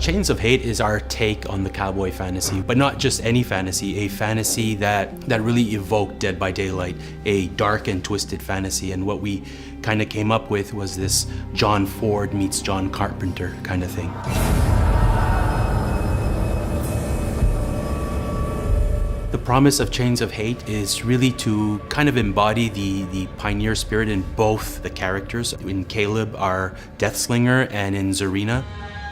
Chains of Hate is our take on the cowboy fantasy, but not just any fantasy, a fantasy that really evoked Dead by Daylight, a dark and twisted fantasy. And what we kind of came up with was this John Ford meets John Carpenter kind of thing. The promise of Chains of Hate is really to kind of embody the pioneer spirit in both the characters, in Caleb, our Deathslinger, and in Zarina.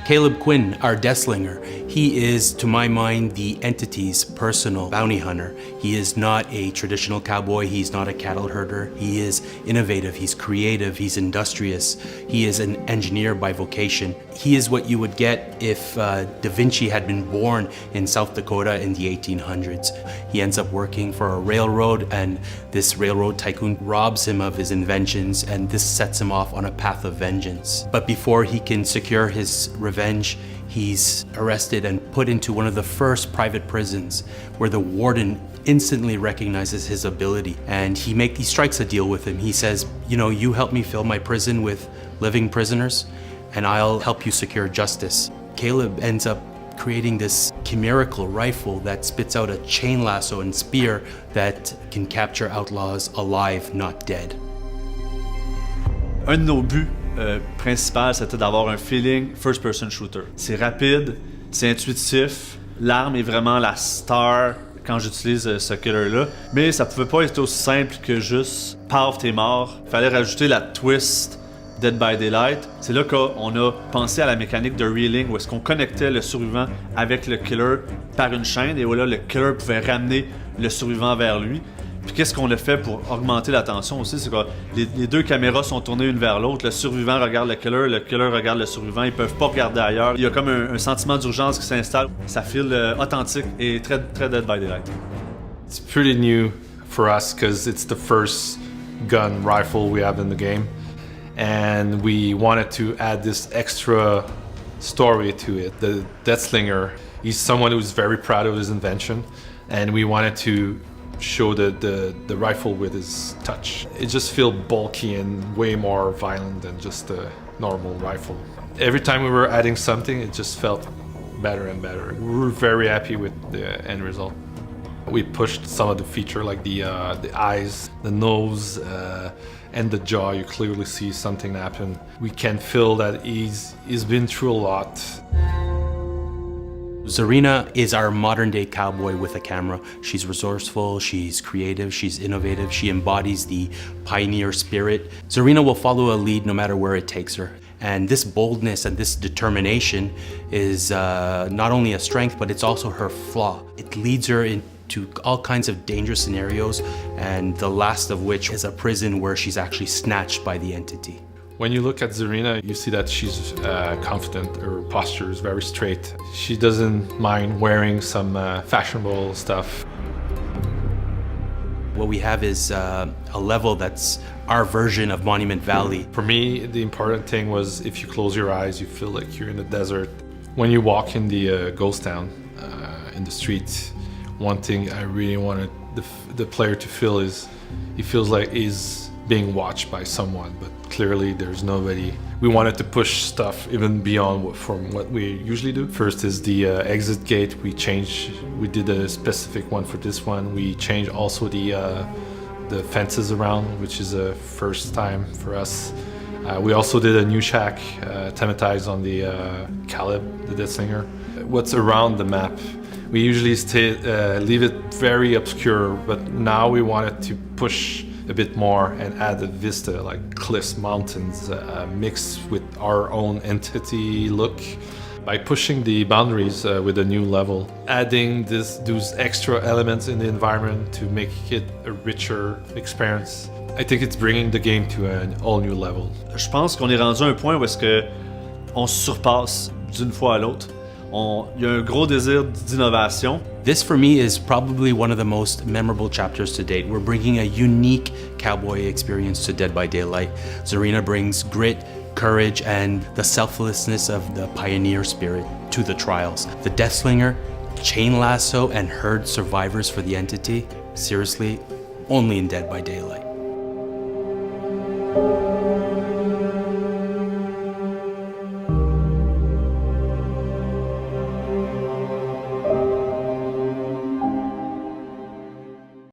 Caleb Quinn, our Deathslinger, he is, to my mind, the entity's personal bounty hunter. He is not a traditional cowboy, he's not a cattle herder. He is innovative, he's creative, he's industrious. He is an engineer by vocation. He is what you would get if Da Vinci had been born in South Dakota in the 1800s. He ends up working for a railroad, and this railroad tycoon robs him of his inventions, and this sets him off on a path of vengeance. But before he can secure his revenge, he's arrested and put into one of the first private prisons, where the warden instantly recognizes his ability, and he strikes a deal with him. He says, you know, you help me fill my prison with living prisoners, and I'll help you secure justice. Caleb ends up creating this chimerical rifle that spits out a chain lasso and spear that can capture outlaws alive, not dead. Un de nos buts principal, c'était d'avoir un feeling first-person shooter. C'est rapide, c'est intuitif, l'arme est vraiment la star quand j'utilise ce killer-là, mais ça pouvait pas être aussi simple que juste « paf, t'es mort ». Il fallait rajouter la twist Dead by Daylight. C'est là qu'on a pensé à la mécanique de reeling, où est-ce qu'on connectait le survivant avec le killer par une chaîne, et où là, le killer pouvait ramener le survivant vers lui. Puis qu'est-ce qu'on a fait pour augmenter la tension aussi, c'est que les deux caméras sont tournées une vers l'autre, le survivant regarde le killer regarde le survivant, ils peuvent pas regarder ailleurs. Il y a comme un sentiment d'urgence qui s'installe, ça file authentique et très, très Dead by Daylight. It's pretty new for us because it's the first gun rifle we have in the game, and we wanted to add this extra story to it. The Deathslinger, he's someone who's very proud of his invention, and we wanted to show the rifle with his touch. It just feels bulky and way more violent than just a normal rifle. Every time we were adding something, it just felt better and better. We were very happy with the end result. We pushed some of the feature, like the eyes, the nose, and the jaw. You clearly see something happen. We can feel that he's been through a lot. Zarina is our modern-day cowboy with a camera. She's resourceful, she's creative, she's innovative, she embodies the pioneer spirit. Zarina will follow a lead no matter where it takes her. And this boldness and this determination is not only a strength, but it's also her flaw. It leads her into all kinds of dangerous scenarios, and the last of which is a prison where she's actually snatched by the entity. When you look at Zarina, you see that she's confident. Her posture is very straight. She doesn't mind wearing some fashionable stuff. What we have is a level that's our version of Monument Valley. For me, the important thing was if you close your eyes, you feel like you're in the desert. When you walk in the ghost town, in the street, one thing I really wanted the player to feel is he feels like he's being watched by someone, but clearly there's nobody. We wanted to push stuff even beyond from what we usually do. First is the exit gate. We did a specific one for this one. We changed also the fences around, which is a first time for us. We also did a new shack thematized on the Caleb, the Deathslinger. What's around the map? We usually leave it very obscure, but now we wanted to push a bit more and add a vista, like cliffs, mountains, mixed with our own entity look. By pushing the boundaries with a new level, adding those extra elements in the environment to make it a richer experience, I think it's bringing the game to an all new level. Je pense qu'on est rendu à un point où est-ce que on se surpasse d'une fois à l'autre. Il y a un gros désir d'innovation. This for me is probably one of the most memorable chapters to date. We're bringing a unique cowboy experience to Dead by Daylight. Zarina brings grit, courage, and the selflessness of the pioneer spirit to the trials. The Deathslinger, chain lasso, and herd survivors for the entity. Seriously, only in Dead by Daylight.